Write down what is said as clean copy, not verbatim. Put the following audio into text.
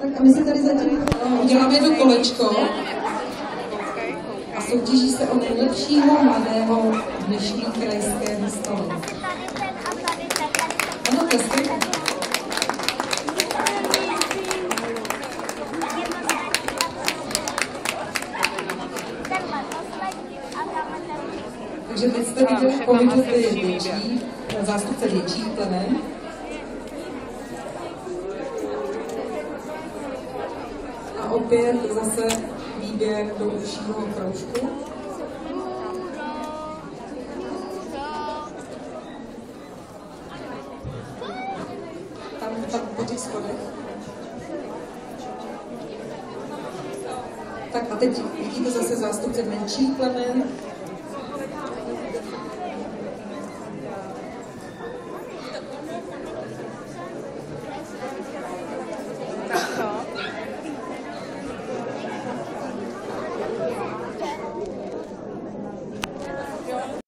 Tak a my se tady zatím uděláme jedno kolečko a soutěží se o nejlepšího mladého dnešní krajské historie. Ano, testy. Takže teď jste viděli v pohybu ty větší, zástupce větších plemen. A opět zase výběr do užšího kroužku. Tam po těch schodech. Tak a teď vidíte zase zástupce menších plemen.